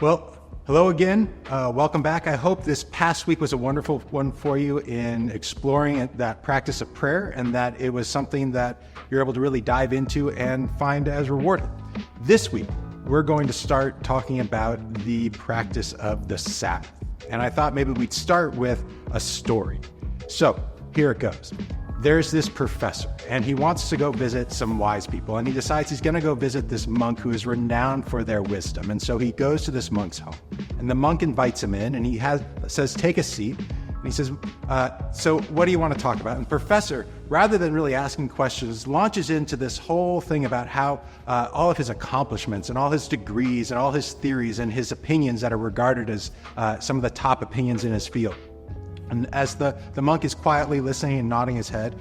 Well, hello again. Welcome back. I hope this past week was a wonderful one for you in exploring that practice of prayer, and that it was something that you're able to really dive into and find as rewarding. This week, we're going to start talking about the practice of the Sabbath. And I thought maybe we'd start with a story. So here it goes. There's this professor, and he wants to go visit some wise people, and he decides he's going to go visit this monk who is renowned for their wisdom. And so he goes to this monk's home, and the monk invites him in, and he says, take a seat. And he says, so what do you want to talk about? And the professor, rather than really asking questions, launches into this whole thing about how all of his accomplishments and all his degrees and all his theories and his opinions that are regarded as some of the top opinions in his field. And as the monk is quietly listening and nodding his head,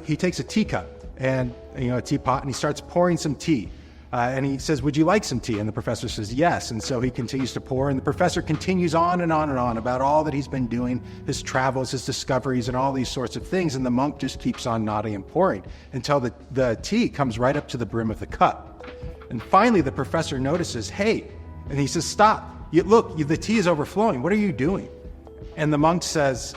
he takes a teacup and a teapot, and he starts pouring some tea. And he says, would you like some tea? And the professor says, yes. And so he continues to pour, and the professor continues on and on and on about all that he's been doing, his travels, his discoveries, and all these sorts of things. And the monk just keeps on nodding and pouring until the tea comes right up to the brim of the cup. And finally, the professor notices, hey, and he says, stop. Look, the tea is overflowing. What are you doing? And the monk says,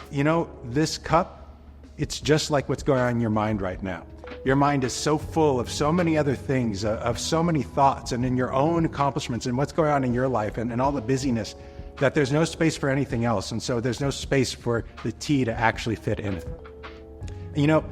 this cup, it's just like what's going on in your mind right now. Your mind is so full of so many other things, of so many thoughts, and in your own accomplishments and what's going on in your life and all the busyness, that there's no space for anything else. And so there's no space for the tea to actually fit in it. And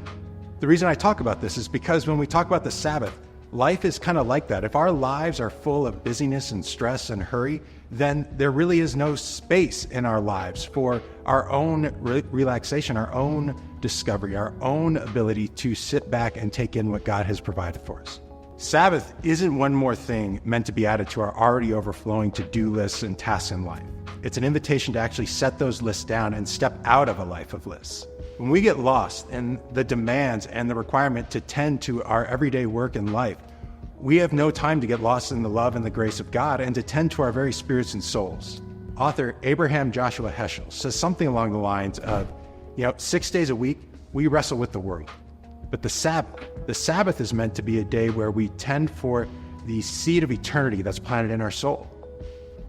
the reason I talk about this is because when we talk about the Sabbath, life is kind of like that. If our lives are full of busyness and stress and hurry, then there really is no space in our lives for our own relaxation, our own discovery, our own ability to sit back and take in what God has provided for us. Sabbath isn't one more thing meant to be added to our already overflowing to-do lists and tasks in life. It's an invitation to actually set those lists down and step out of a life of lists. When we get lost in the demands and the requirement to tend to our everyday work and life, we have no time to get lost in the love and the grace of God and to tend to our very spirits and souls. Author Abraham Joshua Heschel says something along the lines of, 6 days a week, we wrestle with the world. But the Sabbath is meant to be a day where we tend for the seed of eternity that's planted in our soul.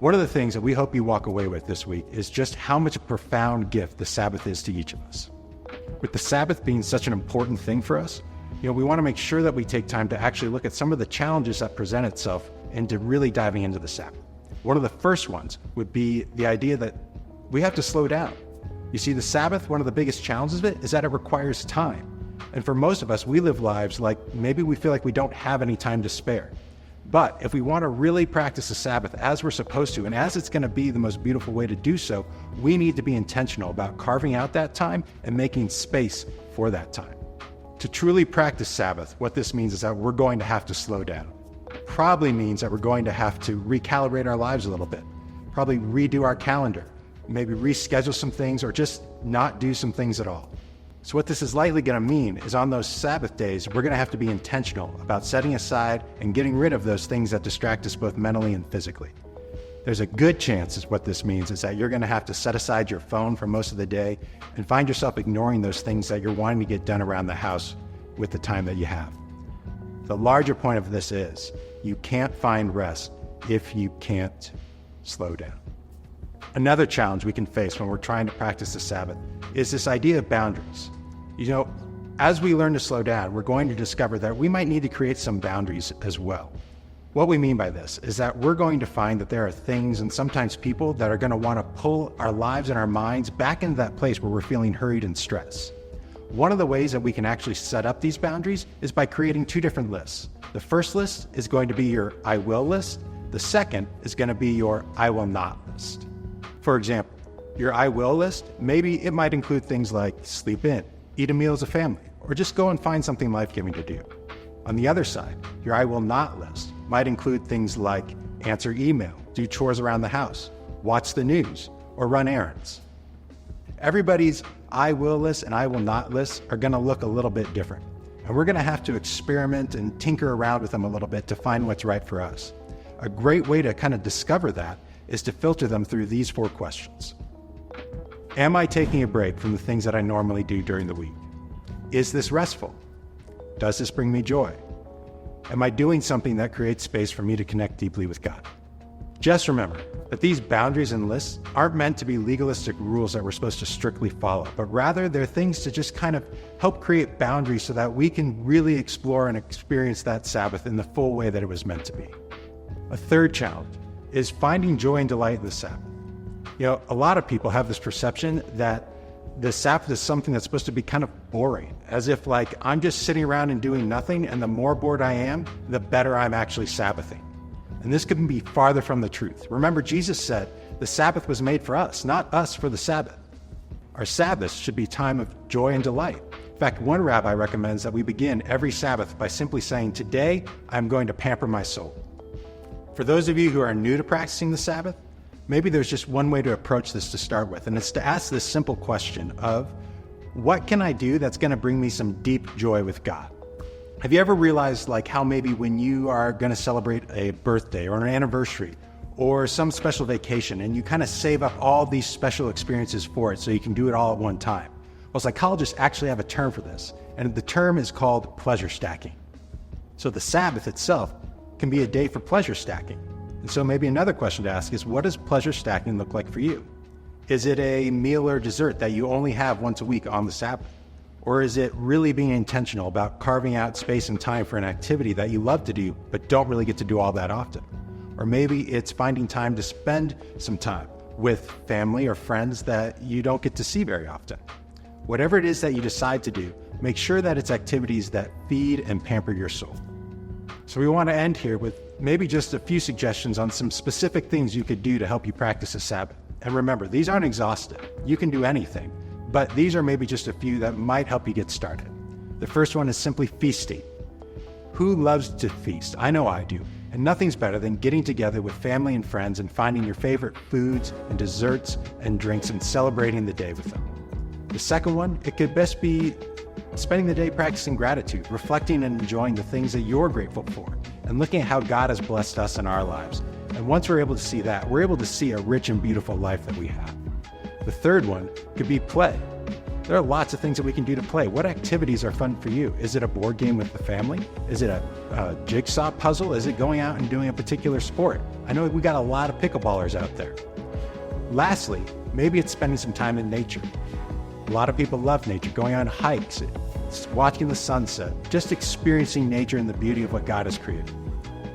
One of the things that we hope you walk away with this week is just how much a profound gift the Sabbath is to each of us. With the Sabbath being such an important thing for us, we want to make sure that we take time to actually look at some of the challenges that present itself and to really diving into the Sabbath. One of the first ones would be the idea that we have to slow down. You see, the Sabbath, one of the biggest challenges of it is that it requires time. And for most of us, we live lives like maybe we feel like we don't have any time to spare. But if we want to really practice the Sabbath as we're supposed to, and as it's going to be the most beautiful way to do so, we need to be intentional about carving out that time and making space for that time. To truly practice Sabbath, what this means is that we're going to have to slow down. Probably means that we're going to have to recalibrate our lives a little bit. Probably redo our calendar, maybe reschedule some things, or just not do some things at all. So what this is likely going to mean is on those Sabbath days, we're going to have to be intentional about setting aside and getting rid of those things that distract us both mentally and physically. There's a good chance is what this means is that you're going to have to set aside your phone for most of the day and find yourself ignoring those things that you're wanting to get done around the house with the time that you have. The larger point of this is you can't find rest if you can't slow down. Another challenge we can face when we're trying to practice the Sabbath is this idea of boundaries. As we learn to slow down, we're going to discover that we might need to create some boundaries as well. What we mean by this is that we're going to find that there are things and sometimes people that are going to want to pull our lives and our minds back into that place where we're feeling hurried and stressed. One of the ways that we can actually set up these boundaries is by creating two different lists. The first list is going to be your I will list. The second is going to be your I will not list. For example, your I will list, maybe it might include things like sleep in, eat a meal as a family, or just go and find something life-giving to do. On the other side, your I will not list might include things like answer email, do chores around the house, watch the news, or run errands. Everybody's I will list and I will not list are going to look a little bit different. And we're going to have to experiment and tinker around with them a little bit to find what's right for us. A great way to kind of discover that is to filter them through these 4 questions. Am I taking a break from the things that I normally do during the week? Is this restful? Does this bring me joy? Am I doing something that creates space for me to connect deeply with God? Just remember that these boundaries and lists aren't meant to be legalistic rules that we're supposed to strictly follow, but rather they're things to just kind of help create boundaries so that we can really explore and experience that Sabbath in the full way that it was meant to be. A third challenge is finding joy and delight in the Sabbath. A lot of people have this perception that the Sabbath is something that's supposed to be kind of boring, as if like I'm just sitting around and doing nothing, and the more bored I am, the better I'm actually Sabbathing. And this couldn't be farther from the truth. Remember, Jesus said the Sabbath was made for us, not us for the Sabbath. Our Sabbaths should be time of joy and delight. In fact, one rabbi recommends that we begin every Sabbath by simply saying, "Today, I'm going to pamper my soul." For those of you who are new to practicing the Sabbath, maybe there's just one way to approach this to start with, and it's to ask this simple question of, what can I do that's going to bring me some deep joy with God? Have you ever realized like how maybe when you are going to celebrate a birthday or an anniversary or some special vacation and you kind of save up all these special experiences for it so you can do it all at one time? Well, psychologists actually have a term for this, and the term is called pleasure stacking. So the Sabbath itself can be a day for pleasure stacking. And so maybe another question to ask is, what does pleasure stacking look like for you? Is it a meal or dessert that you only have once a week on the Sabbath? Or is it really being intentional about carving out space and time for an activity that you love to do but don't really get to do all that often? Or maybe it's finding time to spend some time with family or friends that you don't get to see very often. Whatever it is that you decide to do, make sure that it's activities that feed and pamper your soul. So we want to end here with maybe just a few suggestions on some specific things you could do to help you practice a Sabbath. And remember, these aren't exhaustive. You can do anything, but these are maybe just a few that might help you get started. The first one is simply feasting. Who loves to feast? I know I do. And nothing's better than getting together with family and friends and finding your favorite foods and desserts and drinks and celebrating the day with them. The second one, it could best be spending the day practicing gratitude, reflecting and enjoying the things that you're grateful for, and looking at how God has blessed us in our lives. And once we're able to see that, we're able to see a rich and beautiful life that we have. The third one could be play. There are lots of things that we can do to play. What activities are fun for you? Is it a board game with the family? Is it a jigsaw puzzle? Is it going out and doing a particular sport? I know we got a lot of pickleballers out there. Lastly, maybe it's spending some time in nature. A lot of people love nature, going on hikes, watching the sunset, just experiencing nature and the beauty of what God has created.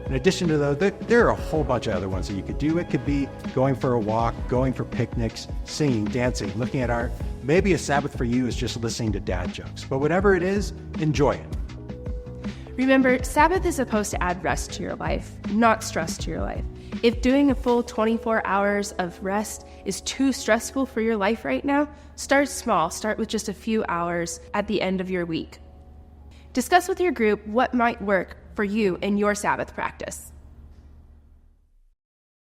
In addition to those, there are a whole bunch of other ones that you could do. It could be going for a walk, going for picnics, singing, dancing, looking at art. Maybe a Sabbath for you is just listening to dad jokes. But whatever it is, enjoy it. Remember, Sabbath is supposed to add rest to your life, not stress to your life. If doing a full 24 hours of rest is too stressful for your life right now, start small. Start with just a few hours at the end of your week. Discuss with your group what might work for you in your Sabbath practice.